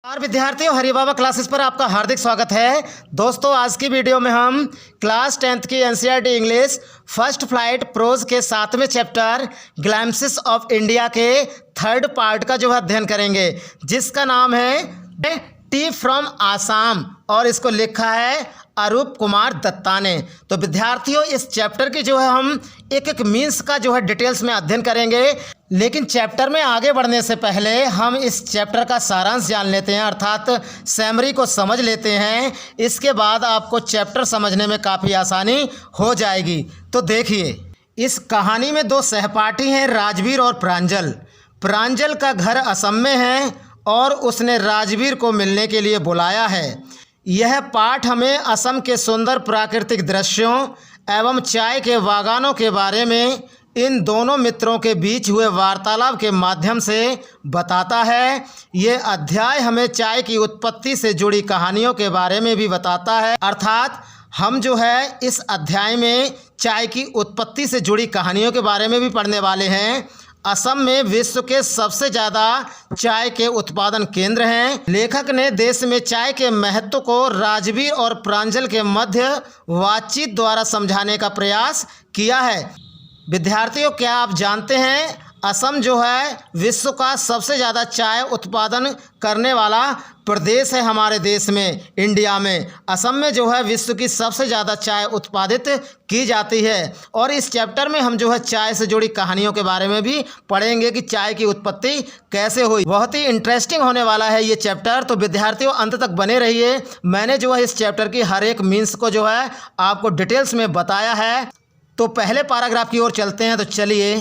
नमस्कार विद्यार्थियों, हरि बाबा क्लासेस पर आपका हार्दिक स्वागत है। दोस्तों, आज की वीडियो में हम क्लास 10th की NCERT English first flight prose के 7वें चैप्टर ग्लैम्प्सेस ऑफ इंडिया के थर्ड पार्ट का जो है अध्ययन करेंगे, जिसका नाम है टी फ्रॉम आसाम और इसको लिखा है अरूप कुमार दत्ता ने। तो विद्यार्थियों, इस चैप्टर की जो है हम एक एक मीन्स का जो है डिटेल्स में अध्ययन करेंगे, लेकिन चैप्टर में आगे बढ़ने से पहले हम इस चैप्टर का सारांश जान लेते हैं, अर्थात समरी को समझ लेते हैं। इसके बाद आपको चैप्टर समझने में काफ़ी आसानी हो जाएगी। तो देखिए, इस कहानी में दो सहपाठी हैं, राजवीर और प्रांजल। प्रांजल का घर असम में है और उसने राजवीर को मिलने के लिए बुलाया है। यह पाठ हमें असम के सुंदर प्राकृतिक दृश्यों एवं चाय के बागानों के बारे में इन दोनों मित्रों के बीच हुए वार्तालाप के माध्यम से बताता है। ये अध्याय हमें चाय की उत्पत्ति से जुड़ी कहानियों के बारे में भी बताता है, अर्थात हम जो है इस अध्याय में चाय की उत्पत्ति से जुड़ी कहानियों के बारे में भी पढ़ने वाले हैं। असम में विश्व के सबसे ज़्यादा चाय के उत्पादन केंद्र हैं। लेखक ने देश में चाय के महत्व को राजवीर और प्रांजल के मध्य बातचीत द्वारा समझाने का प्रयास किया है। विद्यार्थियों, क्या आप जानते हैं असम जो है विश्व का सबसे ज़्यादा चाय उत्पादन करने वाला प्रदेश है हमारे देश में, इंडिया में। असम में जो है विश्व की सबसे ज़्यादा चाय उत्पादित की जाती है। और इस चैप्टर में हम जो है चाय से जुड़ी कहानियों के बारे में भी पढ़ेंगे कि चाय की उत्पत्ति कैसे हुई। बहुत ही इंटरेस्टिंग होने वाला है ये चैप्टर, तो विद्यार्थियों अंत तक बने रहिए। मैंने जो है इस चैप्टर की हर एक मीन्स को जो है आपको डिटेल्स में बताया है। तो पहले पैराग्राफ की ओर चलते हैं। तो चलिए,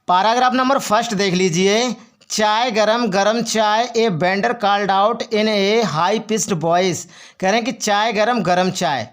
पैराग्राफ नंबर फर्स्ट देख लीजिए। चाय गरम गरम चाय, a vendor called out in a high pitched voice. कह रहे हैं कि चाय गरम गरम चाय।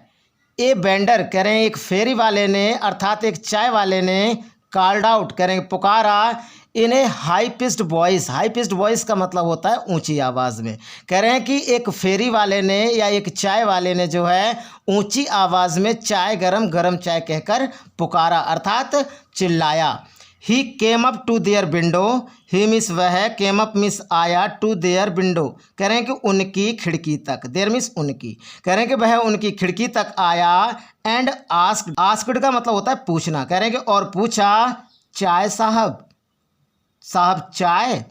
ए वेंडर कह रहे हैं एक फेरी वाले ने, अर्थात एक चाय वाले ने, कॉल्ड आउट कह रहे हैं पुकारा, in a high pitched voice. High pitched voice का मतलब होता है ऊंची आवाज़ में। कह रहे हैं कि एक फेरी वाले ने या एक चाय वाले ने जो है ऊंची आवाज़ में चाय गरम गरम चाय कहकर पुकारा, अर्थात चिल्लाया। He came up to their window. He miss वह, केम अप मिस आया, टू देयर विंडो कह रहे हैं कि उनकी खिड़की तक। देयर मिस उनकी, कह रहे हैं कि वह उनकी खिड़की तक आया। एंड आस्क्ड, आस्क्ड का मतलब होता है पूछना। कह रहे हैं कि और पूछा, चाय साहब, साहब चाय।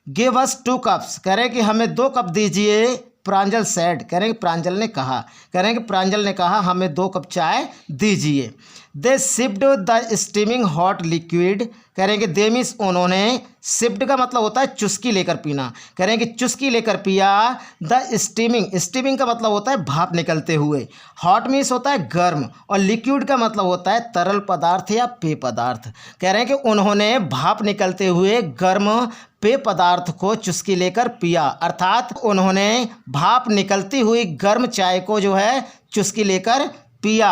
गिव अस 2 कप्स, कह रहे हैं कि हमें 2 कप दीजिए। प्रांजल सेड, कह रहे हैं कि प्रांजल ने कहा, कह रहे हैं कि प्रांजल ने कहा हमें 2 कप चाय दीजिए। They sipped the steaming hot liquid, कह रहे हैं कि दे मीन्स उन्होंने, सिप्ड का मतलब होता है चुस्की लेकर पीना। कह रहे हैं कि चुस्की लेकर पिया। द स्टीमिंग, स्टीमिंग का मतलब होता है भाप निकलते हुए। हॉट मीन्स होता है गर्म, और लिक्विड का मतलब होता है तरल पदार्थ या पेय पदार्थ। कह रहे हैं कि उन्होंने भाप निकलते हुए गर्म पेय पदार्थ को चुस्की लेकर पिया, अर्थात उन्होंने भाप निकलती हुई गर्म चाय को जो है चुस्की लेकर पिया।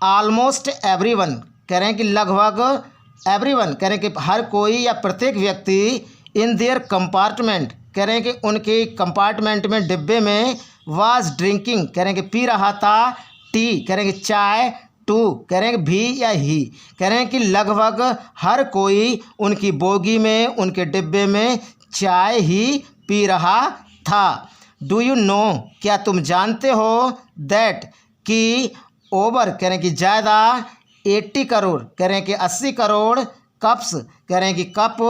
ऑलमोस्ट एवरीवन, कह रहे हैं कि लगभग, एवरीवन कह रहे हैं कि हर कोई या प्रत्येक व्यक्ति, इन देयर कंपार्टमेंट, कह रहे हैं कि उनके कंपार्टमेंट में, डिब्बे में, वाज ड्रिंकिंग कह रहे हैं कि पी रहा था, टी कह रहे हैं कि चाय, टू कह रहे हैं कि भी या ही, कह रहे हैं कि लगभग हर कोई उनकी बोगी में, उनके डिब्बे में चाय ही पी रहा था। डू यू नो, क्या तुम जानते हो, दैट कि ओवर कह रहे हैं कि ज़्यादा, 80 करोड़ कह रहे हैं कि 80 करोड़, कप्स कह रहे हैं कि कप,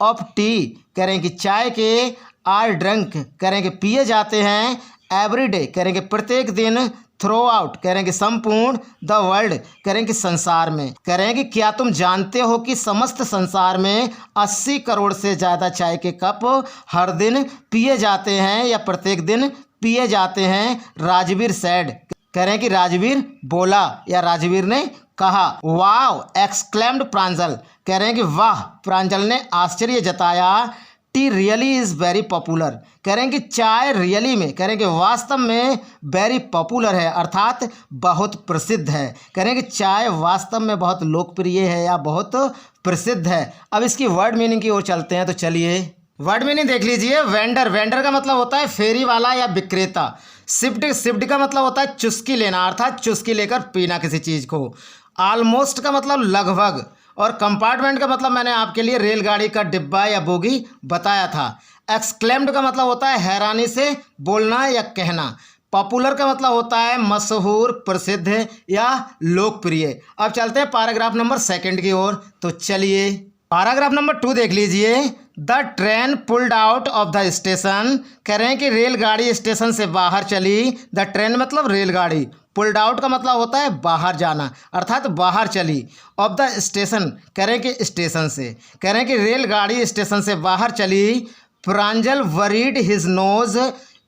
ऑफ टी कह रहे हैं कि चाय के, आर ड्रंक कह रहे हैं कि पिए जाते हैं, एवरी डे कह रहे हैं कि प्रत्येक दिन, थ्रो आउट कह रहे हैं कि संपूर्ण, द वर्ल्ड कह रहे हैं कि संसार में। कह रहे हैं कि क्या तुम जानते हो कि समस्त संसार में 80 करोड़ से ज़्यादा चाय के कप हर दिन पिए जाते हैं या प्रत्येक दिन पिए जाते हैं। राजवीर सैड, कह रहे हैं कि राजवीर बोला या राजवीर ने कहा। वाव एक्सक्लेम्ड प्रांजल, कह रहे हैं कि वाह, प्रांजल ने आश्चर्य जताया। T really is very popular, कह रहे हैं कि चाय रियली में, कह रहे हैं कि वास्तव में, वेरी पॉपुलर है, अर्थात बहुत प्रसिद्ध है। कह रहे हैं कि चाय वास्तव में बहुत लोकप्रिय है या बहुत प्रसिद्ध है। अब इसकी वर्ड मीनिंग की ओर चलते हैं। तो चलिए, वर्ड मीनिंग देख लीजिए। वेंडर, वेंडर का मतलब होता है फेरी वाला या विक्रेता। सिप्ड, सिप्ड का मतलब होता है चुस्की लेना, अर्थात चुस्की लेकर पीना किसी चीज़ को। ऑलमोस्ट का मतलब लगभग, और कंपार्टमेंट का मतलब मैंने आपके लिए रेलगाड़ी का डिब्बा या बोगी बताया था। एक्सक्लेम्ड का मतलब होता है हैरानी से बोलना या कहना। पॉपुलर का मतलब होता है मशहूर, प्रसिद्ध या लोकप्रिय। अब चलते हैं पैराग्राफ नंबर 2 की ओर, तो चलिए पैराग्राफ नंबर 2 देख लीजिए। The train pulled out of the station, कह रहे हैं कि रेलगाड़ी स्टेशन से बाहर चली। द ट्रेन मतलब रेलगाड़ी, पुल्ड आउट का मतलब होता है बाहर जाना, अर्थात बाहर चली। ऑफ द स्टेशन, कह रहे हैं कि स्टेशन से, कह रहे हैं कि रेलगाड़ी स्टेशन से बाहर चली। Pranjal worried his nose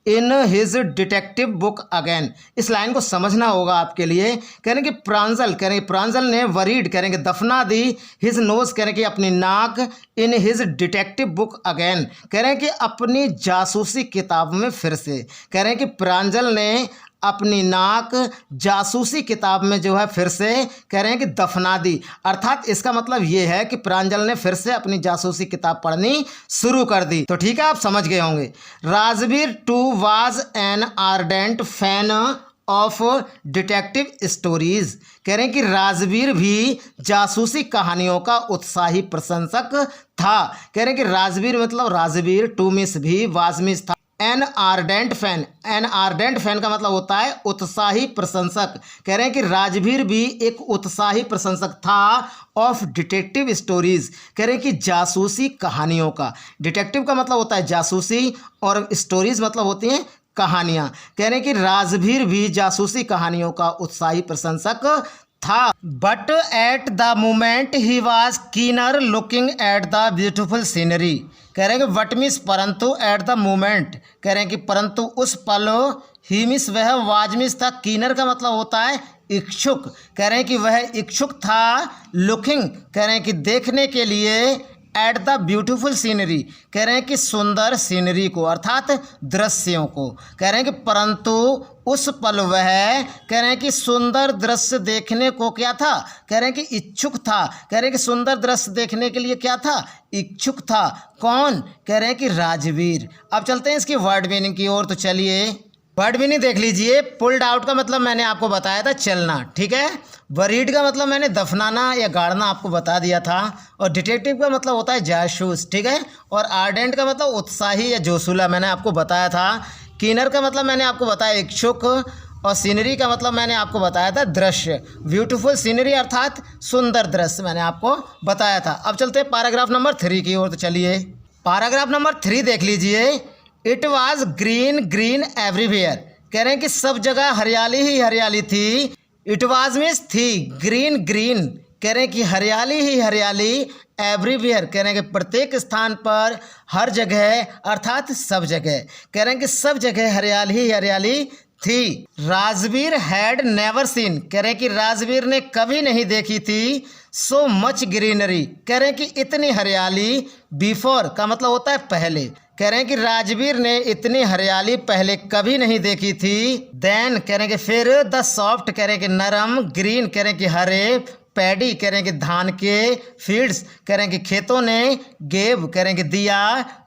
in his detective book again. इस लाइन को समझना होगा आपके लिए। कह रहे हैं कि प्रांजल, कह रहे हैं प्रांजल ने वरीड, कह रहे हैं कि दफना दी, हिज नोज, कह रहे हैं कि अपनी नाक, इन हिज डिटेक्टिव बुक अगेन, कह रहे हैं कि अपनी जासूसी किताब में फिर से, कह रहे हैं कि प्रांजल ने अपनी नाक जासूसी किताब में जो है फिर से, कह रहे हैं कि दफना दी। अर्थात इसका मतलब ये है कि प्रांजल ने फिर से अपनी जासूसी किताब पढ़नी शुरू कर दी। तो ठीक है, आप समझ गए होंगे। Rajvir too was an ardent fan of detective stories, कह रहे हैं कि राजवीर भी जासूसी कहानियों का उत्साही प्रशंसक था। कह रहे हैं कि राजवीर मतलब राजवीर, टू मिस भी, वाज मिस था। N ardent fan, N ardent fan का मतलब होता है उत्साही प्रशंसक। कह रहे हैं कि राजवीर भी एक उत्साही प्रशंसक था ऑफ डिटेक्टिव स्टोरीज, कह रहे हैं कि जासूसी कहानियों का। डिटेक्टिव का मतलब होता है जासूसी और स्टोरीज मतलब होती हैं कहानियाँ। कह रहे हैं कि राजवीर भी जासूसी कहानियों का उत्साही प्रशंसक था। But at the moment he was keener looking at the beautiful scenery, कह रहे हैं कि बट मीन्स परंतु, एट द मोमेंट, कह रहे हैं कि परंतु उस पल, ही मीन्स वह, वाज मीन्स था, कीनर का मतलब होता है इच्छुक, कह रहे हैं कि वह इच्छुक था, लुकिंग, कह रहे हैं कि देखने के लिए, एट द ब्यूटीफुल सीनरी, कह रहे हैं कि सुंदर सीनरी को, अर्थात दृश्यों को। कह रहे हैं कि परंतु उस पल वह, कह रहे हैं कि सुंदर दृश्य देखने को क्या था, कह रहे हैं कि इच्छुक था। कह रहे हैं कि सुंदर दृश्य देखने के लिए क्या था, इच्छुक था। कौन, कह रहे हैं कि राजवीर। अब चलते हैं इसकी वर्ड मीनिंग की ओर, तो चलिए वर्ड मीनिंग देख लीजिए। पुल्ड आउट का मतलब मैंने आपको बताया था चलना, ठीक है। वरीड का मतलब मैंने दफनाना या गाड़ना आपको बता दिया था। और डिटेक्टिव का मतलब होता है जासूस, ठीक है। और आर्डेंट का मतलब उत्साही या जोशुला, मैंने आपको बताया था। कीनर का मतलब मैंने आपको बताया इच्छुक। और सीनरी का मतलब मैंने आपको बताया था दृश्य, ब्यूटीफुल सीनरी अर्थात सुंदर दृश्य, मैंने आपको बताया था। अब चलते हैं पैराग्राफ नंबर 3 की ओर, तो चलिए पैराग्राफ नंबर 3 देख लीजिए। It was green green everywhere, कह रहे हैं कि सब जगह हरियाली ही हरियाली थी। इट वॉज मीन्स थी, ग्रीन ग्रीन, कह रहे हैं कि हरियाली ही हरियाली, एवरीवेयर, कह रहे हैं कि प्रत्येक स्थान पर, हर जगह, अर्थात सब जगह, कह रहे हैं कि सब जगह हरियाली ही हरियाली थी। राजवीर हैड नेवर सीन, कह रहे हैं कि राजवीर ने कभी नहीं देखी थी, सो मच ग्रीनरी, कह रहे हैं कि इतनी हरियाली, बिफोर का मतलब होता है पहले, कह रहे हैं कि राजवीर ने इतनी हरियाली पहले कभी नहीं देखी थी। देन, कह रहे हैं कि फिर, द सॉफ्ट, कह रहे हैं कि नरम, ग्रीन, कह रहे हैं कि हरे, पैडी, कह रहे हैं कि धान के, फील्ड्स, कह रहे हैं कि खेतों ने, गेव, कह रहे हैं कि दिया,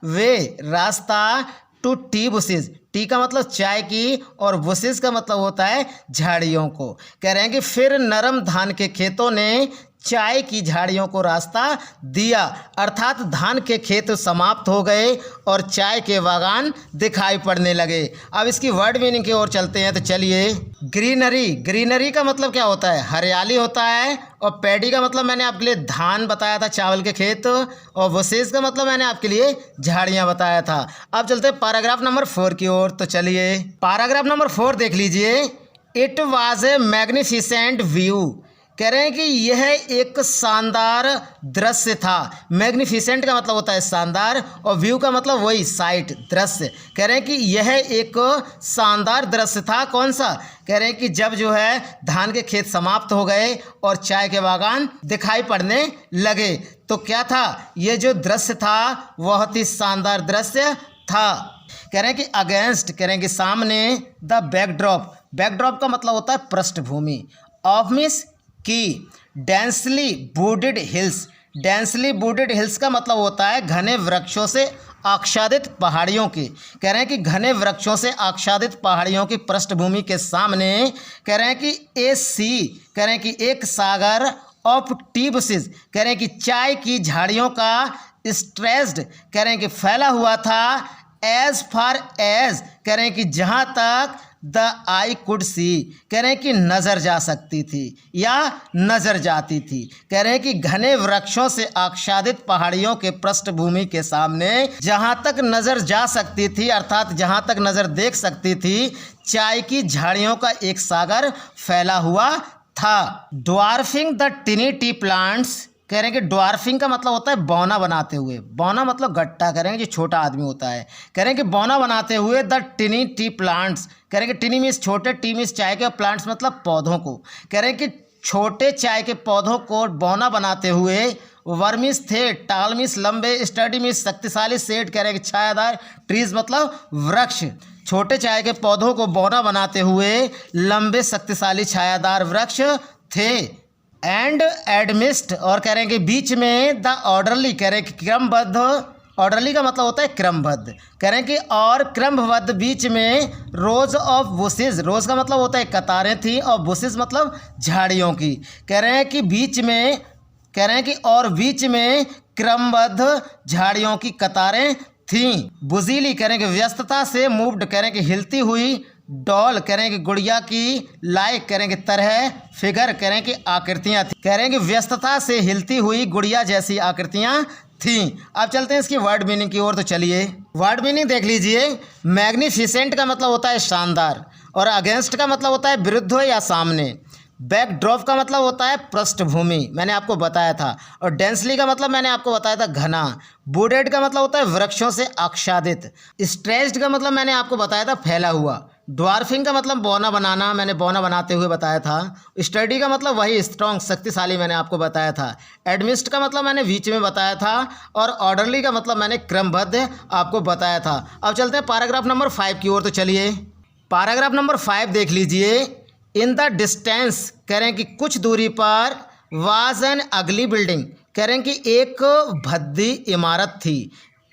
वे, रास्ता, टू टी बुशेज, टी का मतलब चाय की और बुशेज का मतलब होता है झाड़ियों को। कह रहे हैं कि फिर नरम धान के खेतों ने चाय की झाड़ियों को रास्ता दिया, अर्थात धान के खेत समाप्त हो गए और चाय के बागान दिखाई पड़ने लगे। अब इसकी वर्ड मीनिंग की ओर चलते हैं, तो चलिए। ग्रीनरी, ग्रीनरी का मतलब क्या होता है, हरियाली होता है। और पैडी का मतलब मैंने आपके लिए धान बताया था, चावल के खेत। और बुशेज का मतलब मैंने आपके लिए झाड़ियाँ बताया था। अब चलते हैं पैराग्राफ नंबर 4 की ओर, तो चलिए पैराग्राफ नंबर 4 देख लीजिए। It was a magnificent view, कह रहे हैं कि यह एक शानदार दृश्य था। मैग्निफिसेंट का मतलब होता है शानदार और व्यू का मतलब वही साइट, दृश्य। कह रहे हैं कि यह एक शानदार दृश्य था। कौन सा, कह रहे हैं कि जब जो है धान के खेत समाप्त हो गए और चाय के बागान दिखाई पड़ने लगे, तो क्या था, ये जो दृश्य था बहुत ही शानदार दृश्य था। कह रहे हैं कि अगेंस्ट, कह रहे हैं कि सामने, द बैकड्रॉप, बैकड्रॉप का मतलब होता है पृष्ठभूमि, ऑफ मीन्स की, densely wooded hills, densely wooded hills का मतलब होता है घने वृक्षों से आच्छादित पहाड़ियों की। कह रहे हैं कि घने वृक्षों से आच्छादित पहाड़ियों की पृष्ठभूमि के सामने, कह रहे हैं कि ए सी, कह रहे हैं कि एक सागर, ऑफ टी बुशेज, कह रहे हैं कि चाय की झाड़ियों का स्ट्रेस्ड कह रहे हैं कि फैला हुआ था, एज फार एज कह रहे हैं कि जहाँ तक द आई कुड सी कह रहे हैं कि नज़र जा सकती थी या नज़र जाती थी। कह रहे हैं कि घने वृक्षों से आच्छादित पहाड़ियों के पृष्ठभूमि के सामने जहाँ तक नज़र जा सकती थी, अर्थात जहाँ तक नज़र देख सकती थी, चाय की झाड़ियों का एक सागर फैला हुआ था। ड्वार्फिंग द टिनी टी प्लांट्स कह रहे हैं कि ड्वार्फिंग का मतलब होता है बौना बनाते हुए, बौना मतलब गट्टा, कह रहे हैं जो छोटा आदमी होता है, कह रहे हैं कि बौना बनाते हुए द टिनी टी प्लांट्स, कह रहे हैं कि टिनी मीन्स छोटे, टी मीन्स चाय के, और प्लांट्स मतलब पौधों को, कह रहे हैं कि छोटे चाय के पौधों को बौना बनाते हुए, वर्मिस थे, टाल मीन्स लंबे, स्टडी मीन्स शक्तिशाली, सेड कह रहे हैं कि छायादार, ट्रीज मतलब वृक्ष, छोटे चाय के पौधों को बौना बनाते हुए लंबे शक्तिशाली छायादार वृक्ष थे। एंड एडमिस्ट और कह रहे हैं कि बीच में द ऑर्डरली कह रहे हैं कि क्रमबद्ध, ऑर्डरली का मतलब होता है क्रमबद्ध, कह रहे हैं कि और क्रमबद्ध बीच में रोज ऑफ बुशेज, रोज का मतलब होता है कतारें थी और बुशेज मतलब झाड़ियों की, कह रहे हैं कि बीच में, कह रहे हैं कि और बीच में क्रमबद्ध झाड़ियों की कतारें थीं। बुजीली कह रहे हैं कि व्यस्तता से, मूव्ड कह रहे हैं कि हिलती हुई, डॉल कह रहे हैं कि गुड़िया की, लाइक कह रहे हैं कि तरह, फिगर कह रहे हैं कि आकृतियाँ थी, कह रहे हैं कि व्यस्तता से हिलती हुई गुड़िया जैसी आकृतियाँ थीं। अब चलते हैं इसकी वर्ड मीनिंग की ओर, तो चलिए वर्ड मीनिंग देख लीजिए। मैग्निफिसेंट का मतलब होता है शानदार, और अगेंस्ट का मतलब होता है विरुद्ध या सामने, बैकड्रॉप का मतलब होता है पृष्ठभूमि, मैंने आपको बताया था, और डेंसली का मतलब मैंने आपको बताया था घना, वुडेड का मतलब होता है वृक्षों से आच्छादित, स्ट्रेच्ड का मतलब मैंने आपको बताया था फैला हुआ, ड्वार्फिंग का मतलब बौना बनाना, मैंने बौना बनाते हुए बताया था, स्टडी का मतलब वही स्ट्रॉन्ग शक्तिशाली, मैंने आपको बताया था, एडमिस्ट का मतलब मैंने बीच में बताया था, और ऑर्डरली का मतलब मैंने क्रमबद्ध आपको बताया था। अब चलते हैं पैराग्राफ नंबर 5 की ओर, तो चलिए पैराग्राफ नंबर 5 देख लीजिए। इन द डिस्टेंस कह रहे हैं कि कुछ दूरी पर, वाज एन अगली बिल्डिंग कह रहे हैं कि एक भद्दी इमारत थी,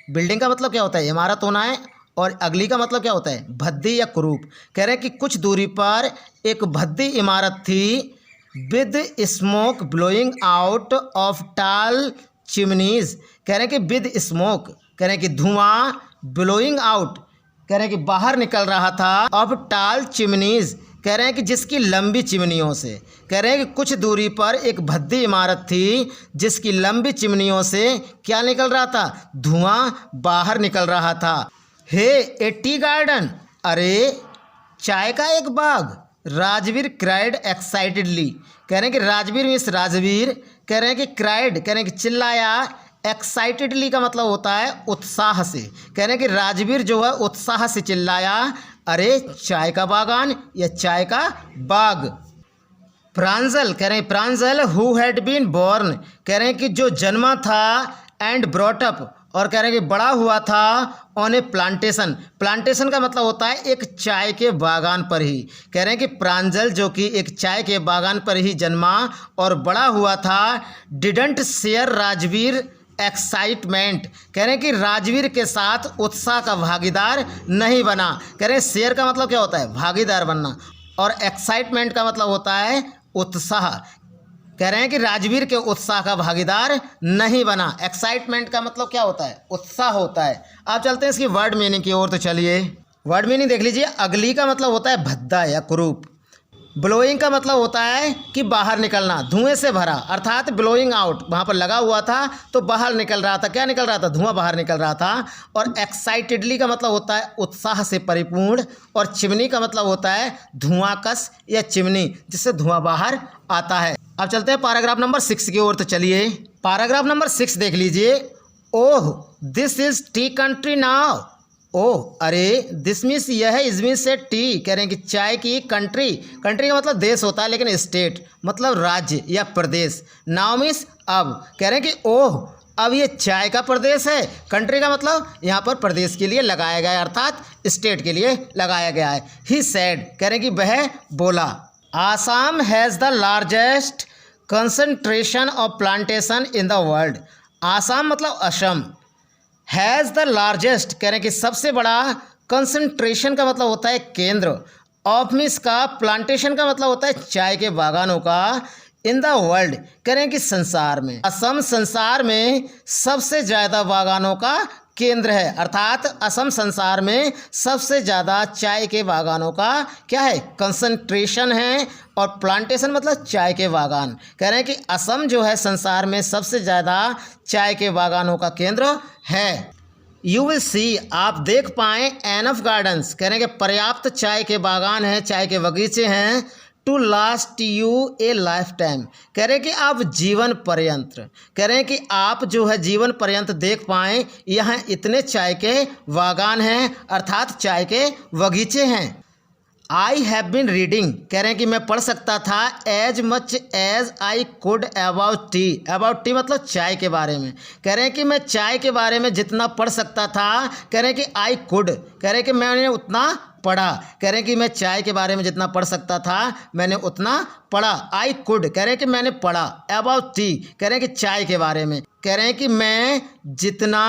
बिल्डिंग का मतलब क्या होता है इमारत होना है, और अगली का मतलब क्या होता है भद्दी या कुरूप, कह रहे हैं कि कुछ दूरी पर एक भद्दी इमारत थी, with smoke blowing out of टाल चिमनीज, कह रहे हैं कि विद स्मोक कह रहे हैं कि धुआं, ब्लोइंग आउट कह रहे हैं कि बाहर निकल रहा था, ऑफ टाल चिमनीज कह रहे हैं कि जिसकी लंबी चिमनियों से, कह रहे हैं कि कुछ दूरी पर एक भद्दी इमारत थी जिसकी लंबी चिमनियों से क्या निकल रहा था, धुआं बाहर निकल रहा था। हे ए टी गार्डन, अरे चाय का एक बाग, राजवीर क्राइड एक्साइटेडली, कह रहे हैं कि राजवीर मीन्स राजवीर, कह रहे हैं कि क्राइड कह रहे हैं कि चिल्लाया, एक्साइटेडली का मतलब होता है उत्साह से, कह रहे हैं कि राजवीर जो है उत्साह से चिल्लाया, अरे चाय का बागान या चाय का बाग। प्रांजल कह रहे हैं प्रांजल हु हैड बीन बॉर्न, कह रहे हैं कि जो जन्मा था, एंड ब्रॉट अप और कह रहे हैं कि बड़ा हुआ था, ऑन ए प्लांटेशन, प्लांटेशन का मतलब होता है एक चाय के बागान पर ही, कह रहे हैं कि प्रांजल जो कि एक चाय के बागान पर ही जन्मा और बड़ा हुआ था, डिडंट शेयर राजवीर एक्साइटमेंट, कह रहे हैं कि राजवीर के साथ उत्साह का भागीदार नहीं बना, कह रहे हैं शेयर का मतलब क्या होता है भागीदार बनना, और एक्साइटमेंट का मतलब होता है उत्साह, कह रहे हैं कि राजवीर के उत्साह का भागीदार नहीं बना। एक्साइटमेंट का मतलब क्या होता है उत्साह होता है। आप चलते हैं इसकी वर्ड मीनिंग की ओर, तो चलिए वर्ड मीनिंग देख लीजिए। अगली का मतलब होता है भद्दा या कुरूप, ब्लोइंग का मतलब होता है कि बाहर निकलना, धुएं से भरा, अर्थात ब्लोइंग आउट, वहाँ पर लगा हुआ था तो बाहर निकल रहा था, क्या निकल रहा था धुआं बाहर निकल रहा था। और एक्साइटेडली का मतलब होता है उत्साह से परिपूर्ण, और चिमनी का मतलब होता है धुआंकस या चिमनी जिससे धुआं बाहर आता है। अब चलते हैं पैराग्राफ नंबर 6 की ओर, तो चलिए पैराग्राफ नंबर 6 देख लीजिए। Oh this is tea country now, oh अरे, दिस मीन्स यह, इज मीन्स से टी, कह रहे हैं कि चाय की कंट्री, कंट्री का मतलब देश होता है लेकिन स्टेट मतलब राज्य या प्रदेश, नाउ मीन्स अब, कह रहे हैं कि ओह अब ये चाय का प्रदेश है, कंट्री का मतलब यहाँ पर प्रदेश के लिए लगाया गया है अर्थात स्टेट के लिए लगाया गया है। ही सेड, कह रहे हैं कि वह बोला। Assam has the largest concentration of plantation in the world, Assam मतलब असम, हैज़ द लार्जेस्ट कह रहे हैं कि सबसे बड़ा, कंसंट्रेशन का मतलब होता है केंद्र, ऑफ मीन्स का, प्लांटेशन का मतलब होता है चाय के बागानों का, इन द वर्ल्ड, करें कि संसार में। असम संसार में सबसे ज़्यादा बागानों का केंद्र है, अर्थात असम संसार में सबसे ज़्यादा चाय के बागानों का क्या है, कंसंट्रेशन है। और प्लांटेशन मतलब चाय के बागान। कह रहे हैं कि असम जो है संसार में सबसे ज़्यादा चाय के बागानों का केंद्र है। यू विल सी, आप देख पाएँ एनफ गार्डन्स, कह रहे हैं कि पर्याप्त चाय के बागान हैं, चाय के बगीचे हैं। To last you a lifetime, कह रहे हैं कि आप जीवन पर्यंत, कह रहे हैं कि आप जो है जीवन पर्यंत देख पाएँ यहाँ इतने चाय के बागान हैं, अर्थात चाय के बगीचे हैं। आई हैव बिन रीडिंग, कह रहे हैं कि मैं पढ़ सकता था as much as I could about tea. About tea मतलब चाय के बारे में। कह रहे हैं कि मैं चाय के बारे में जितना पढ़ सकता था, कह रहे हैं कि आई कुड, कह रहे हैं कि मैंने उतना पढ़ा। कह रहे हैं कि मैं चाय के बारे में जितना पढ़ सकता था मैंने उतना पढ़ा। आई कुड, कह रहे हैं कि मैंने पढ़ा। अबाउट टी, कह रहे हैं कि चाय के बारे में। कह रहे हैं कि मैं जितना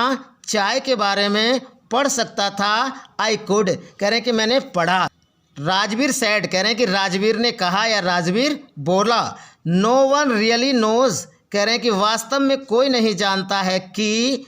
चाय के बारे में पढ़ सकता था, आई कुड, कह रहे हैं कि मैंने पढ़ा। राजवीर सैड, कह रहे हैं कि राजवीर ने कहा या राजवीर बोला। नो वन रियली नोज, कह रहे हैं कि वास्तव में कोई नहीं जानता है कि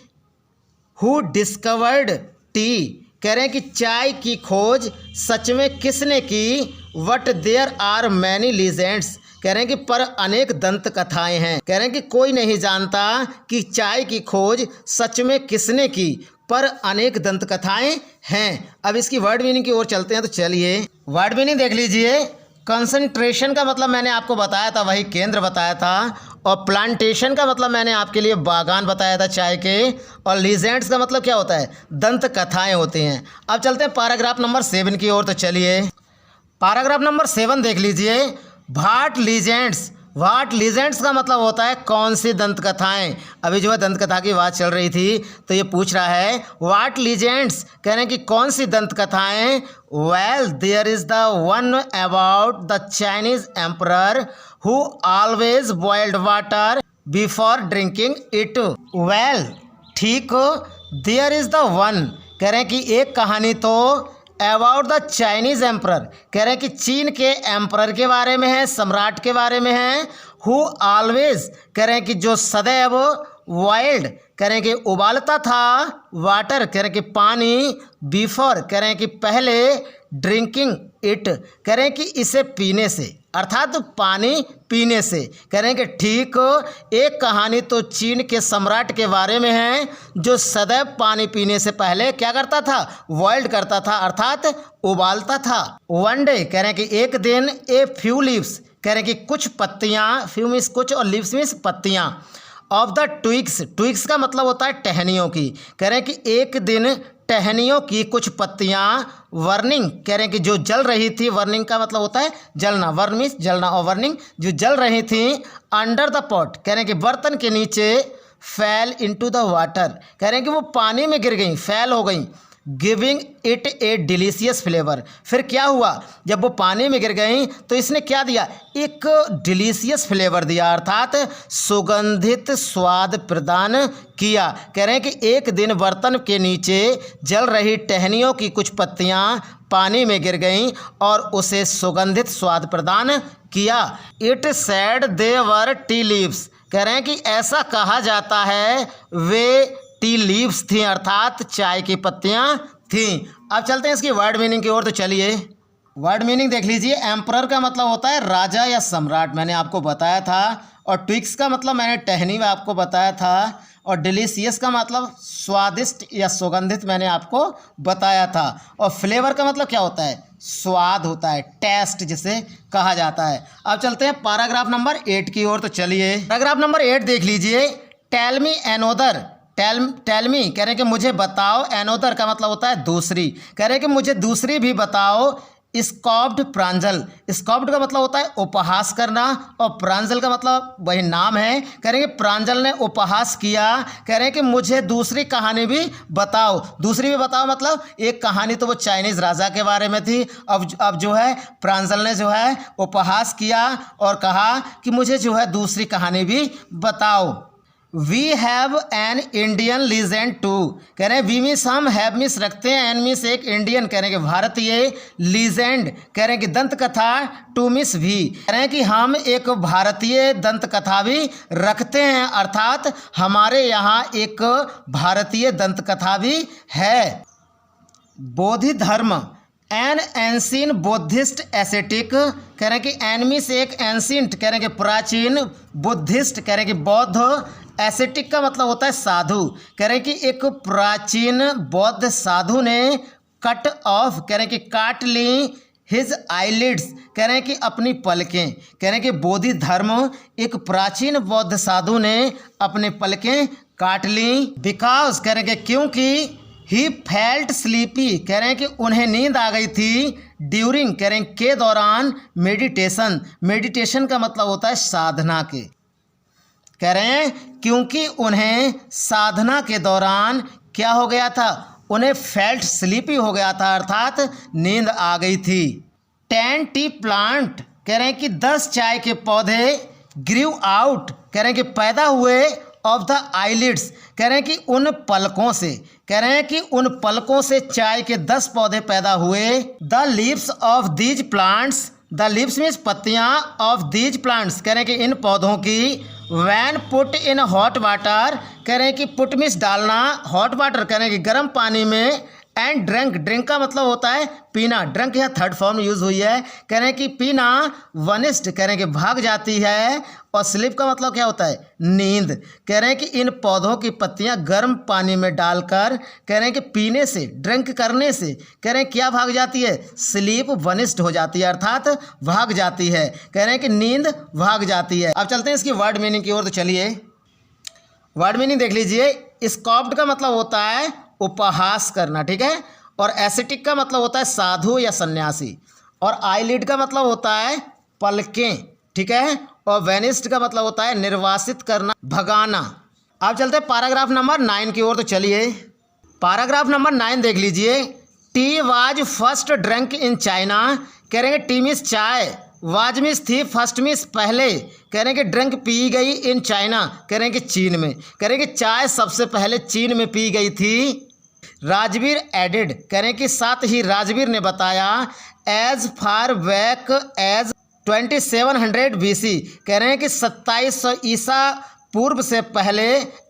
हु डिस्कवर्ड टी, कह रहे हैं कि चाय की खोज सच में किसने की। What there are many legends, कह रहे हैं कि पर अनेक दंत कथाएँ हैं। कह रहे हैं कि कोई नहीं जानता कि चाय की खोज सच में किसने की, पर अनेक दंत कथाएँ हैं। अब इसकी वर्ड मीनिंग की ओर चलते हैं, तो चलिए वर्ड मीनिंग देख लीजिए। कंसंट्रेशन का मतलब मैंने आपको बताया था, वही केंद्र बताया था। और प्लांटेशन का मतलब मैंने आपके लिए बागान बताया था चाय के। और लीजेंड्स का मतलब क्या होता है, दंत कथाएँ होती हैं। अब चलते हैं पैराग्राफ नंबर 7 की ओर, तो चलिए पैराग्राफ नंबर 7 देख लीजिए। व्हाट लीजेंड्स, व्हाट लीजेंड्स का मतलब होता है कौन सी दंत कथाएँ। अभी जो है दंत कथा की बात चल रही थी, तो ये पूछ रहा है व्हाट लीजेंड्स, कह रहे हैं कि कौन सी दंत कथाएँ। Well there is the one about the Chinese emperor who always boiled water before drinking it. Well, ठीक, देयर इज़ द वन, कह रहे हैं कि एक कहानी तो अबाउट द चाइनीज़ एम्परर, कह रहे हैं कि चीन के एम्परर के बारे में है, सम्राट के बारे में है। हु ऑलवेज, कह रहे हैं कि जो सदैव, बॉइल्ड, कह रहे हैं कि उबालता था, वाटर, कह रहे हैं कि पानी, बिफोर, कह रहे हैं कि पहले, ड्रिंकिंग इट, कह रहे हैं कि इसे पीने से, अर्थात पानी पीने से। कह रहे हैं कि ठीक, एक कहानी तो चीन के सम्राट के बारे में है जो सदैव पानी पीने से पहले क्या करता था, बॉइल्ड करता था, अर्थात उबालता था। वन डे, कह रहे हैं कि एक दिन, ए फ्यू लीव्स, कह रहे हैं कि कुछ पत्तियाँ, फ्यू मीन्स कुछ और लीव्स मीन्स पत्तियाँ, ऑफ द ट्विग्स, ट्विग्स का मतलब होता है टहनियों की। कह रहे हैं कि एक दिन टहनियों की कुछ पत्तियाँ, वर्निंग, कह रहे हैं कि जो जल रही थी, वर्निंग का मतलब होता है जलना, वर्न मीन्स जलना, और वर्निंग जो जल रही थी, अंडर द पॉट, कह रहे हैं कि बर्तन के नीचे, फैल इनटू द वाटर, कह रहे हैं कि वो पानी में गिर गई, फैल हो गई। Giving it A delicious flavour, फिर क्या हुआ, जब वो पानी में गिर गई तो इसने क्या दिया, एक डिलीशियस फ्लेवर दिया, अर्थात सुगंधित स्वाद प्रदान किया। कह रहे हैं कि एक दिन बर्तन के नीचे जल रही टहनियों की कुछ पत्तियां पानी में गिर गईं और उसे सुगंधित स्वाद प्रदान किया। It sad they were tea leaves, कह रहे हैं कि ऐसा कहा जाता है वे टी लीव्स थी, अर्थात चाय की पत्तियां थीं। अब चलते हैं इसकी वर्ड मीनिंग की ओर, तो चलिए वर्ड मीनिंग देख लीजिए। एम्परर का मतलब होता है राजा या सम्राट, मैंने आपको बताया था। और ट्विग्स का मतलब मैंने टहनी में आपको बताया था। और डिलीशियस का मतलब स्वादिष्ट या सुगंधित, मैंने आपको बताया था। और फ्लेवर का मतलब क्या होता है, स्वाद होता है, टेस्ट जिसे कहा जाता है। अब चलते हैं पैराग्राफ नंबर 8 की ओर, तो चलिए पैराग्राफ नंबर 8 देख लीजिए। Tell me another, tell me, कह रहे हैं कि मुझे बताओ, एनोदर का मतलब होता है दूसरी, कह रहे हैं कि मुझे दूसरी भी बताओ। स्कॉप्ड प्रांजल, स्कॉप्ड का मतलब होता है उपहास करना, और प्रांजल का मतलब वही नाम है। कह रहे हैं कि प्रांजल ने उपहास किया, कह रहे हैं कि मुझे दूसरी कहानी भी बताओ। दूसरी भी बताओ मतलब एक कहानी तो वो चाइनीज़ राजा के बारे में थी, अब जो है प्रांजल ने जो है उपहास किया और कहा कि मुझे जो है दूसरी कहानी भी बताओ। We have an Indian legend too, कह रहे हैं वी मीन्स हम, हैव मीन्स रखते हैं, एन मीन्स एक, इंडियन कह रहे हैं कि भारतीय, लीजेंड कह रहे हैं कि दंत कथा, टू मीन्स भी कह रहे हैं कि हम एक भारतीय दंत कथा भी रखते हैं, अर्थात हमारे यहाँ एक भारतीय दंत कथा भी है। बोधि धर्म, एन एंशियंट बुद्धिस्ट एसेटिक, कह रहे हैं कि एन मीन्स एक, एंशियंट कह रहे हैं कि प्राचीन, बुद्धिस्ट कह रहे हैं कि बौद्ध, एसेटिक का मतलब होता है साधु, कह रहे हैं कि एक प्राचीन बौद्ध साधु ने कट ऑफ कह रहे हैं कि काट ली हिज आईलिड्स, कह रहे हैं कि अपनी पलकें, कह रहे हैं कि बोधि धर्म एक प्राचीन बौद्ध साधु ने अपने पलकें काट ली। बिकॉज कह रहे हैं कि क्योंकि ही फेल्ट स्लीपी, कह रहे हैं कि उन्हें नींद आ गई थी, ड्यूरिंग कह रहे हैं के दौरान, मेडिटेशन, मेडिटेशन का मतलब होता है साधना के, कह रहे हैं क्योंकि उन्हें साधना के दौरान क्या हो गया था, उन्हें फेल्ट स्लीपी हो गया था, अर्थात नींद आ गई थी। 10 टी प्लांट, कह रहे हैं कि 10 चाय के पौधे, ग्रीव आउट कह रहे हैं कि पैदा हुए, ऑफ द आईलिड्स कह रहे हैं कि उन पलकों से, कह रहे हैं कि उन पलकों से चाय के 10 पौधे पैदा हुए। The leaves of these plants, the leaves means पत्तियां, ऑफ दीज प्लांट्स कह रहे हैं कि इन पौधों की, when put in hot water कह रहे हैं कि पुट मीन्स डालना, हॉट वाटर कह रहे हैं कि गर्म पानी में, एंड ड्रिंक, ड्रिंक का मतलब होता है पीना, ड्रिंक यहाँ थर्ड फॉर्म यूज हुई है, कह रहे हैं कि पीना, वनिस्ट कह रहे हैं कि भाग जाती है, और स्लीप का मतलब क्या होता है नींद, कह रहे हैं कि इन पौधों की पत्तियां गर्म पानी में डालकर कह रहे हैं कि पीने से, ड्रिंक करने से कह रहे हैं क्या भाग जाती है, स्लीप वनिस्ट हो जाती है, अर्थात भाग जाती है, कह रहे हैं कि नींद भाग जाती है। अब चलते हैं इसकी वर्ड मीनिंग की ओर, तो चलिए वर्ड मीनिंग देख लीजिए। स्कॉप्ड का मतलब होता है उपहास करना, ठीक है, और एसेटिक का मतलब होता है साधु या सन्यासी, और आईलिड का मतलब होता है पलकें, ठीक है, और वेनिस्ड का मतलब होता है निर्वासित करना, भगाना। अब चलते हैं पैराग्राफ नंबर 9 की ओर, तो चलिए पैराग्राफ नंबर 9 देख लीजिए। Tea was first drink in China, कह रहे हैं टी मीन्स चाय, वाज मीन्स थी, फर्स्ट मीन्स पहले, कह रहे हैं कि ड्रिंक पी गई इन चाइना, कह रहे हैं कि चीन में, कह रहे हैं कि चाय सबसे पहले चीन में पी गई थी। राजवीर एडेड, कह रहे हैं कि साथ ही राजवीर ने बताया, as far back as 2700 BC, कह रहे हैं कि 2700 ईसा पूर्व से पहले,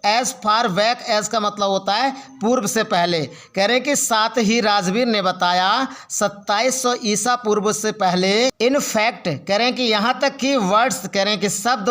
एज फार बैक, एज का मतलब होता है पूर्व से पहले, कह रहे हैं कि साथ ही राजवीर ने बताया 2700 ईसा पूर्व से पहले। इन फैक्ट कह रहे हैं कि यहाँ तक कि वर्ड्स कह रहे हैं कि शब्द,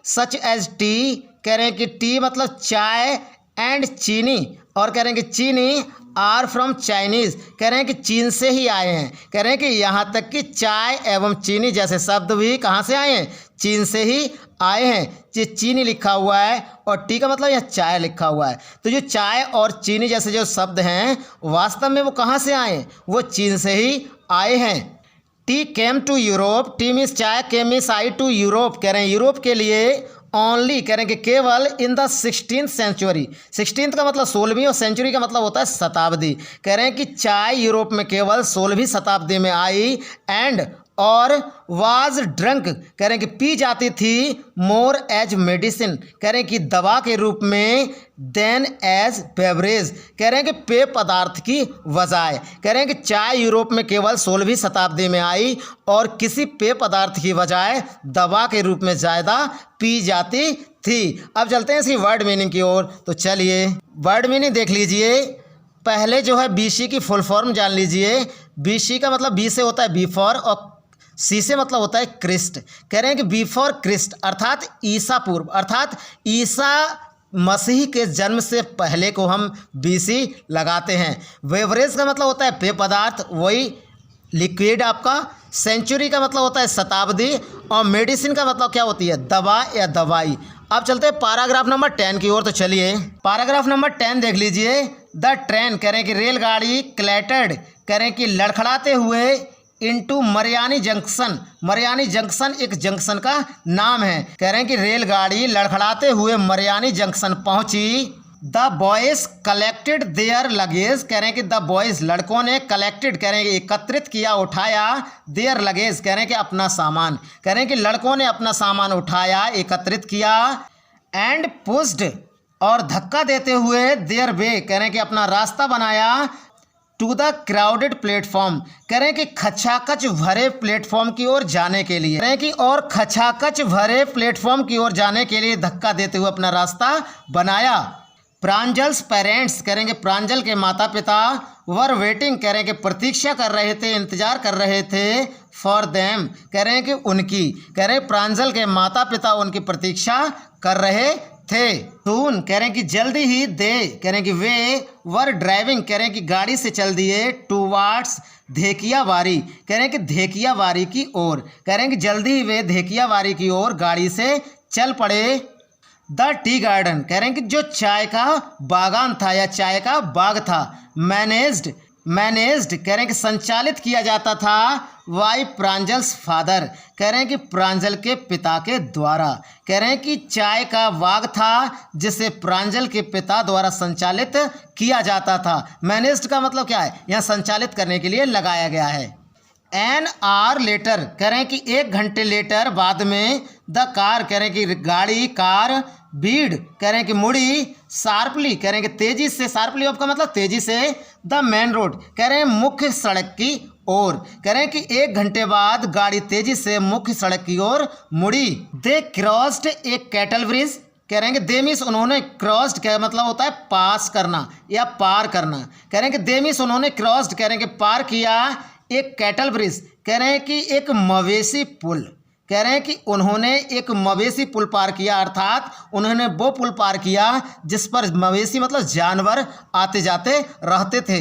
सच एज टी, कह रहे हैं कि टी मतलब चाय, एंड चीनी, और कह रहे हैं कि चीनी, आर फ्रॉम चाइनीज़, कह रहे हैं कि चीन से ही आए हैं, कह रहे हैं कि यहाँ तक कि चाय एवं चीनी जैसे शब्द भी कहाँ से आए हैं, चीन से ही आए हैं। ये चीनी लिखा हुआ है और टी का मतलब यह चाय लिखा हुआ है, तो जो चाय और चीनी जैसे जो शब्द हैं वास्तव में वो कहाँ से आए, वो चीन से ही आए हैं। Tea came to Europe, tea means चाय, केम मीन्स आई टू यूरोप, कह रहे हैं यूरोप के लिए, ओनली कह रहे हैं कि केवल, in the 16th century, 16th का मतलब 16वीं और सेंचुरी का मतलब होता है शताब्दी, कह रहे हैं कि चाय यूरोप में केवल 16वीं शताब्दी में आई, एंड और वाज ड्रंक कह रहे हैं कि पी जाती थी, मोर एज मेडिसिन कह रहे हैं कि दवा के रूप में, देन एज बेवरेज कह रहे हैं कि पेय पदार्थ की बजाय, कह रहे हैं कि चाय यूरोप में केवल 16वीं शताब्दी में आई और किसी पेय पदार्थ की बजाय दवा के रूप में ज़्यादा पी जाती थी। अब चलते हैं इसकी वर्ड मीनिंग की ओर, तो चलिए वर्ड मीनिंग देख लीजिए। पहले जो है BC की फुल फॉर्म जान लीजिए। BC का मतलब बी से होता है बिफोर और सी से मतलब होता है क्रिस्ट, कह रहे हैं कि बिफोर क्रिस्ट अर्थात ईसा पूर्व, अर्थात ईसा मसीह के जन्म से पहले को हम BC लगाते हैं। बेवरेज का मतलब होता है पेय पदार्थ, वही लिक्विड आपका। सेंचुरी का मतलब होता है शताब्दी, और मेडिसिन का मतलब क्या होती है, दवा या दवाई। अब चलते हैं पैराग्राफ नंबर 10 की ओर, तो चलिए पैराग्राफ नंबर 10 देख लीजिए। द ट्रेन कह रहे हैं कि रेलगाड़ी, क्लैटर्ड कह रहे हैं कि लड़खड़ाते हुए, into Mariani junction, Mariani junction एक जंक्शन का नाम है, कह रहे हैं कि रेलगाड़ी लड़खड़ाते हुए मरियानी जंक्शन पहुंची। The boys collected their luggage, कह रहे हैं कि द बॉयज़ लड़कों ने, कलेक्टेड कह रहे हैं कि एकत्रित किया, उठाया, देयर लगेज कह रहे हैं कि अपना सामान, कह रहे हैं कि लड़कों ने अपना सामान उठाया, एकत्रित किया। एंड पुश्ड और धक्का देते हुए देयर वे कह रहे हैं कि अपना रास्ता बनाया टू द क्राउडेड प्लेटफॉर्म कह रहे हैं कि खचाखच भरे प्लेटफॉर्म की ओर जाने के लिए कह रहे हैं कि और खचाखच भरे प्लेटफॉर्म की ओर जाने के लिए धक्का देते हुए अपना रास्ता बनाया। प्रांजल्स पेरेंट्स कह रहे हैं कि प्रांजल के माता पिता वर वेटिंग कह रहे हैं कि प्रतीक्षा कर रहे थे, इंतजार कर रहे थे फॉर देम कह रहे हैं कि उनकी कह रहे हैं प्रांजल के माता पिता उनकी प्रतीक्षा कर रहे थे। सून कह रहे हैं कि जल्दी ही दे कह रहे हैं कि वे वर ड्राइविंग कह रहे हैं कि गाड़ी से चल दिए टूवार्ड्स धेकियावारी कह रहे हैं कि धेकियावारी की ओर कह रहे हैं कि जल्दी ही वे धेकियावारी की ओर गाड़ी से चल पड़े। द टी गार्डन कह रहे हैं कि जो चाय का बागान था या चाय का बाग था मैनेज्ड कह रहे हैं कि संचालित किया जाता था वाई प्रांजल्स फादर कह रहे हैं कि प्रांजल के पिता के द्वारा कह रहे हैं कि चाय का बाग था जिसे प्रांजल के पिता द्वारा संचालित किया जाता था। मैनेज्ड का मतलब क्या है, यहाँ संचालित करने के लिए लगाया गया है। एन आवर लेटर कह रहे हैं कि 1 घंटे लेटर बाद में द कार कह रहे हैं कि गाड़ी कार बीड कह रहे हैं कि मुड़ी शार्पली कह रहे हैं कि तेजी से शार्पली ऑफ का मतलब तेजी से द मेन रोड कह रहे हैं मुख्य सड़क की ओर कह रहे हैं कि 1 घंटे बाद गाड़ी तेजी से मुख्य सड़क की ओर मुड़ी। दे क्रॉस्ड ए कैटल ब्रिज कह रहे हैं कि दे मीन्स उन्होंने क्रॉस्ड क्या मतलब होता है पास करना या पार करना कह रहे हैं कि दे मीन्स उन्होंने क्रॉस्ड कह रहे हैं कि पार किया एक कैटल ब्रिज कह रहे हैं कि एक मवेशी पुल कह रहे हैं कि उन्होंने एक मवेशी पुल पार किया अर्थात उन्होंने वो पुल पार किया जिस पर मवेशी मतलब जानवर आते जाते रहते थे।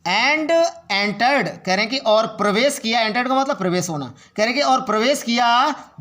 एंड एंटर्ड कह रहे हैं कि और प्रवेश किया, एंटर्ड का मतलब प्रवेश होना कह रहे हैं कि और प्रवेश किया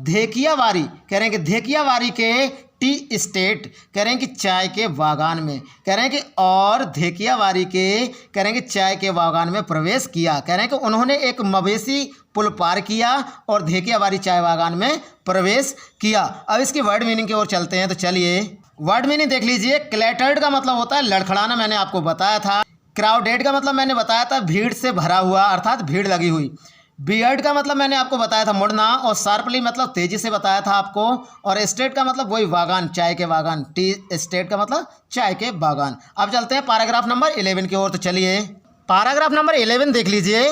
धेकियावारी कह रहे हैं कि धेकियावारी के टी स्टेट कह रहे हैं कि चाय के बागान में कह रहे हैं कि और धेकियावारी के कह रहे हैं कि चाय के बागान में प्रवेश किया कह रहे हैं कि उन्होंने एक मवेशी पुल पार किया और धेकियावारी चाय बागान में प्रवेश किया। अब इसकी वर्ड मीनिंग की ओर चलते हैं, तो चलिए वर्ड मीनिंग देख लीजिए। क्लैटर्ड का मतलब होता है लड़खड़ाना, मैंने आपको बताया था। क्राउडेड का मतलब मैंने बताया था भीड़ से भरा हुआ अर्थात भीड़ लगी हुई। बियर्ड का मतलब मैंने आपको बताया था मुड़ना, और शार्पली मतलब तेजी से बताया था आपको। और एस्टेट का मतलब वही बागान, चाय के बागान। टी एस्टेट का मतलब चाय के बागान। अब चलते हैं पैराग्राफ नंबर 11 की ओर, तो चलिए पैराग्राफ नंबर 11 देख लीजिए।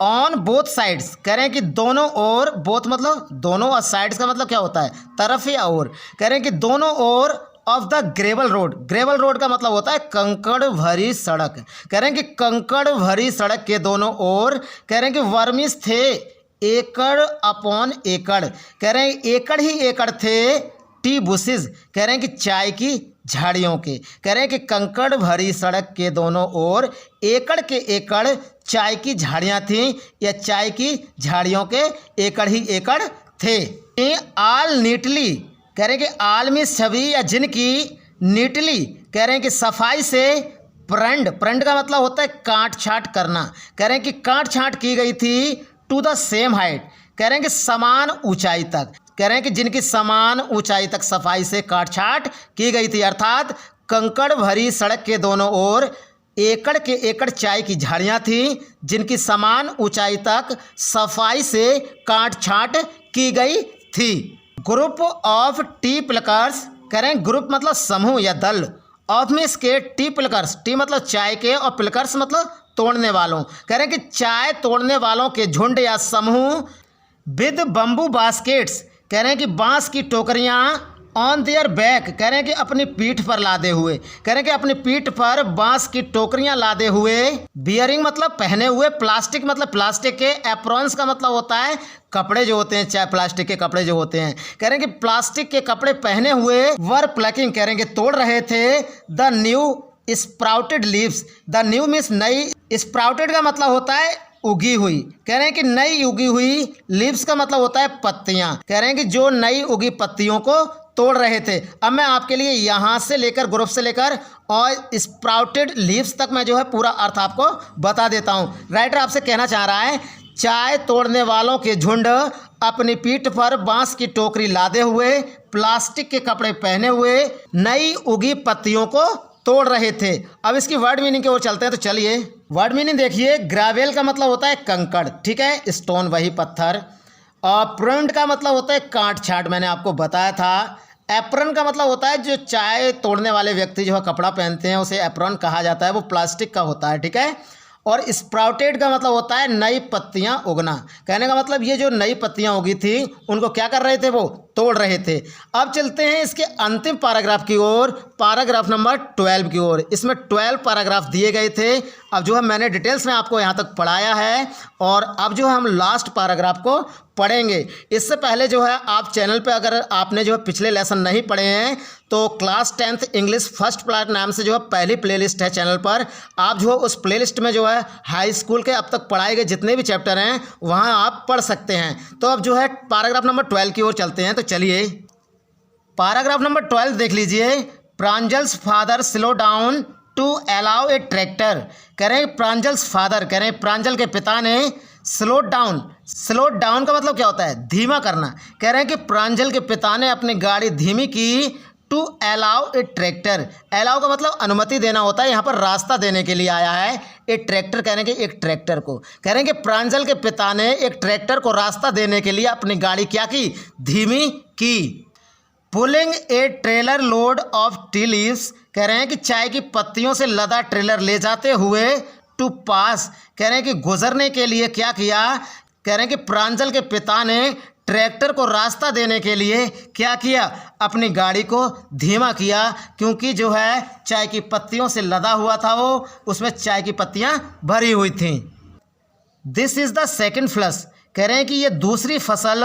ऑन बोथ साइड्स कह रहे हैं कि दोनों ओर, बोथ मतलब दोनों, और साइड्स का मतलब क्या होता है तरफ या ओर। कह रहे हैं कि दोनों ओर of the gravel road, gravel road का मतलब होता है कंकड़ भरी सड़क। कह रहे हैं कि कंकड़ भरी सड़क के दोनों ओर कह रहे हैं कि वर्मिस थे एकड़ अपॉन एकड़, कह रहे हैं एकड़ ही एकड़ थे टी बुशेज, कह रहे हैं कि चाय की झाड़ियों के। कह रहे हैं कि कंकड़ भरी सड़क के दोनों ओर एकड़ के एकड़ चाय की झाड़ियाँ थीं या चाय की झाड़ियों के एकड़ ही एकड़ थे। आल नीटली कह रहे हैं कि आल में सभी या जिनकी, नीटली कह रहे हैं कि सफाई से, प्रणड, प्रणड का मतलब होता है काट छाट करना। कह रहे हैं कि काट छाट की गई थी टू द सेम हाइट, कह रहे हैं कि समान ऊंचाई तक। कह रहे हैं कि जिनकी समान ऊंचाई तक सफाई से काट छाट की गई थी, अर्थात कंकड़ भरी सड़क के दोनों ओर एकड़ के एकड़ चाय की झाड़ियाँ थीं जिनकी समान ऊंचाई तक सफाई से काट छाट की गई थी। ग्रुप ऑफ टी प्लकर्स कह रहे हैं, ग्रुप मतलब समूह या दल, ऑफ में इसके टी प्लकर्स, टी मतलब चाय के और प्लकर्स मतलब तोड़ने वालों। कह रहे हैं कि चाय तोड़ने वालों के झुंड या समूह विद बम्बू बास्केट्स, कह रहे हैं कि बांस की टोकरियाँ, ऑन देयर बैक कह रहे हैं कि अपनी पीठ पर लादे हुए, कह रहे हैं कि अपनी पीठ पर बांस की टोकरियां लादे हुए। बियरिंग मतलब पहने हुए, प्लास्टिक मतलब प्लास्टिक के, एप्रॉन्स का मतलब होता है कपड़े जो होते हैं, चाहे प्लास्टिक के कपड़े जो होते हैं। कह रहे हैं कि प्लास्टिक के कपड़े पहने हुए वर प्लकिंग कह रहे हैं कि तोड़ रहे थे the new sprouted leaves. The new means नई, स्प्राउटेड का मतलब होता है उगी हुई, कह रहे हैं कि नई उगी हुई, लीव्स का मतलब होता है पत्तियां। कह रहे हैं कि जो नई उगी पत्तियों को तोड़ रहे थे। अब मैं आपके लिए यहाँ से लेकर, ग्रुप से लेकर और स्प्राउटेड लीव्स तक मैं जो है पूरा अर्थ आपको बता देता हूँ। राइटर आपसे कहना चाह रहा है चाय तोड़ने वालों के झुंड अपनी पीठ पर बांस की टोकरी लादे हुए, प्लास्टिक के कपड़े पहने हुए, नई उगी पत्तियों को तोड़ रहे थे। अब इसकी वर्ड मीनिंग की ओर चलते हैं, तो चलिए वर्ड मीनिंग देखिए। ग्रेवल का मतलब होता है कंकड़, ठीक है, स्टोन वही पत्थर। और प्रुंड का मतलब होता है काट छाट, मैंने आपको बताया था। एप्रन का मतलब होता है जो चाय तोड़ने वाले व्यक्ति जो है कपड़ा पहनते हैं, उसे एप्रन कहा जाता है, वो प्लास्टिक का होता है, ठीक है। और स्प्राउटेड का मतलब होता है नई पत्तियां उगना। कहने का मतलब ये जो नई पत्तियां उगी थी उनको क्या कर रहे थे, वो तोड़ रहे थे। अब चलते हैं इसके अंतिम पैराग्राफ की ओर, पैराग्राफ नंबर 12 की ओर। इसमें 12 पैराग्राफ दिए गए थे। अब जो है मैंने डिटेल्स में आपको यहाँ तक पढ़ाया है और अब जो है हम लास्ट पैराग्राफ को पढ़ेंगे। इससे पहले जो है आप चैनल पे अगर आपने जो है पिछले लेसन नहीं पढ़े हैं तो class 10th English first flight नाम से जो है पहली प्लेलिस्ट है चैनल पर। आप जो है उस प्लेलिस्ट में जो है हाई स्कूल के अब तक पढ़ाए गए जितने भी चैप्टर हैं वहाँ आप पढ़ सकते हैं। तो अब जो है पैराग्राफ नंबर 12 की ओर चलते हैं। तो चलिए पैराग्राफ नंबर 12 देख लीजिए। Pranjal's father slow down to allow a tractor. कह रहे हैं प्रांजल्स फादर, कह रहे हैं प्रांजल के पिता ने स्लो डाउन। स्लो डाउन का मतलब क्या होता है, धीमा करना। कह रहे हैं कि प्रांजल के पिता ने अपनी गाड़ी धीमी की to allow a tractor. Allow का मतलब अनुमति देना होता है, यहाँ पर रास्ता देने के लिए आया है। ए ट्रैक्टर कहने के एक ट्रैक्टर को, कह रहे हैं कि प्रांजल के पिता ने एक ट्रैक्टर को रास्ता देने के लिए अपनी गाड़ी क्या की, धीमी की। Pulling a trailer load of tea leaves. कह रहे हैं कि चाय की पत्तियों से लदा ट्रेलर ले जाते हुए टू पास। कह रहे हैं कि गुजरने के लिए क्या किया, कह रहे हैं कि प्रांजल के पिता ने ट्रैक्टर को रास्ता देने के लिए क्या किया, अपनी गाड़ी को धीमा किया, क्योंकि जो है चाय की पत्तियों से लदा हुआ था वो, उसमें चाय की पत्तियां भरी हुई थीं। This is the second flush. कह रहे हैं कि ये दूसरी फसल।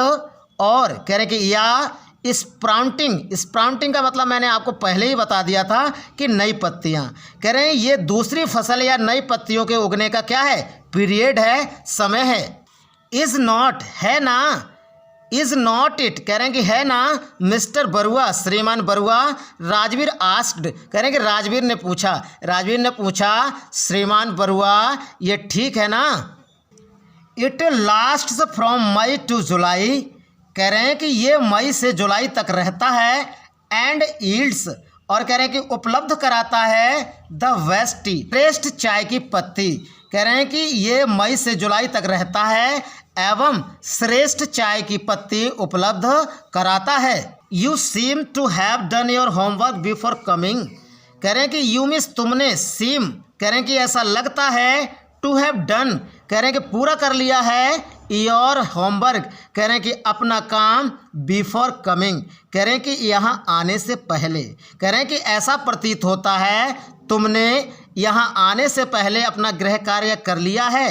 और कह रहे हैं कि या स्प्राउटिंग। स्प्राउटिंग का मतलब मैंने आपको पहले ही बता दिया था कि नई पत्तियां। कह रहे हैं ये दूसरी फसल या नई पत्तियों के उगने का क्या है, पीरियड है, समय है। इज़ नॉट, है ना। इज़ नॉट इट, कह रहे हैं कि है ना। मिस्टर बरुआ, श्रीमान बरुआ। राजवीर आस्क्ड, कह रहे हैं कि राजवीर ने पूछा। राजवीर ने पूछा श्रीमान बरुआ ये ठीक है ना। It lasts from May to July. कह रहे हैं कि ये मई से जुलाई तक रहता है। एंड यील्ड्स, और कह रहे हैं कि उपलब्ध कराता है द वेस्ट चाय की पत्ती। कह रहे हैं कि ये मई से जुलाई तक रहता है एवं श्रेष्ठ चाय की पत्ती उपलब्ध कराता है। You seem to have done your homework before coming. कह रहे हैं कि यू मीन्स तुमने, सीम कह रहे हैं कि ऐसा लगता है, टू हैव डन कह रहे हैं कि पूरा कर लिया है, योर होमवर्क कह रहे हैं कि अपना काम, बिफोर कमिंग कह रहे हैं कि यहाँ आने से पहले। कह रहे हैं कि ऐसा प्रतीत होता है तुमने यहाँ आने से पहले अपना गृह कार्य कर लिया है।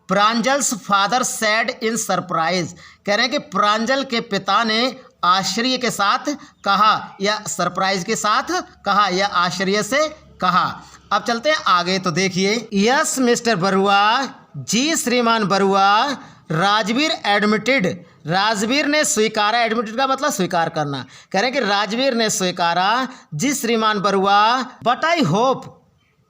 Pranjal's father sad in surprise. कह रहे हैं कि प्रांजल के पिता ने आश्चर्य के साथ कहा, या सरप्राइज के साथ कहा, या आश्चर्य से कहा। अब चलते हैं आगे। तो देखिए, यस मिस्टर बरुआ, जी श्रीमान बरुआ। राजवीर एडमिटेड, राजवीर ने स्वीकारा। एडमिटेड का मतलब स्वीकार करना। कह रहे हैं कि राजवीर ने स्वीकारा, जी श्रीमान बरुआ। बट आई होप,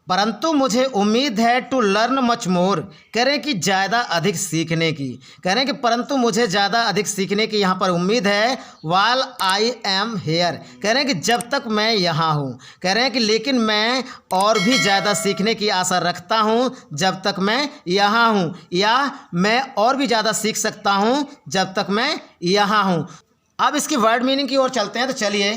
परंतु मुझे उम्मीद है, टू लर्न मच मोर कह रहे हैं कि ज़्यादा अधिक सीखने की। कह रहे हैं कि परंतु मुझे ज़्यादा अधिक सीखने की यहाँ पर उम्मीद है। वाल आई एम हेयर कह रहे हैं कि जब तक मैं यहाँ हूँ। कह रहे हैं कि लेकिन मैं और भी ज़्यादा सीखने की आशा रखता हूँ जब तक मैं यहाँ हूँ, या मैं और भी ज़्यादा सीख सकता हूँ जब तक मैं यहाँ हूँ। अब इसकी वर्ड मीनिंग की ओर चलते हैं। तो चलिए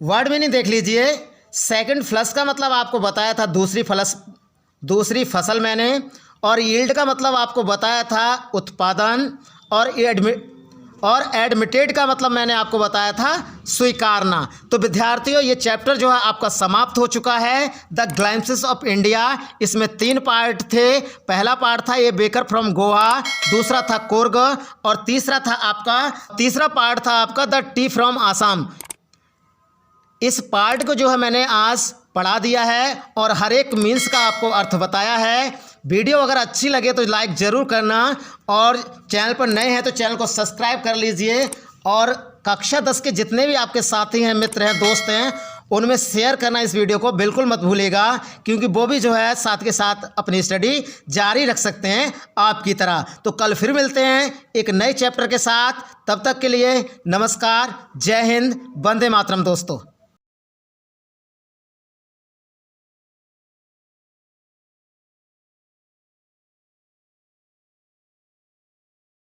वर्ड मीनिंग देख लीजिए। सेकंड फ्लस का मतलब आपको बताया था दूसरी फसल मैंने। और यील्ड का मतलब आपको बताया था उत्पादन। और एडमिटेड का मतलब मैंने आपको बताया था स्वीकारना। तो विद्यार्थियों ये चैप्टर जो है आपका समाप्त हो चुका है, द ग्लैम्सेस ऑफ इंडिया। इसमें 3 पार्ट थे। पहला पार्ट था ये बेकर फ्रॉम गोवा, दूसरा था कोर्ग, और तीसरा पार्ट था आपका द टी फ्रॉम आसाम। इस पार्ट को जो है मैंने आज पढ़ा दिया है और हर एक मीन्स का आपको अर्थ बताया है। वीडियो अगर अच्छी लगे तो लाइक ज़रूर करना, और चैनल पर नए हैं तो चैनल को सब्सक्राइब कर लीजिए। और कक्षा 10 के जितने भी आपके साथी हैं, मित्र हैं, दोस्त हैं, उनमें शेयर करना इस वीडियो को बिल्कुल मत भूलिएगा, क्योंकि वो भी जो है साथ के साथ अपनी स्टडी जारी रख सकते हैं आपकी तरह। तो कल फिर मिलते हैं एक नए चैप्टर के साथ। तब तक के लिए नमस्कार, जय हिंद, वंदे मातरम दोस्तों।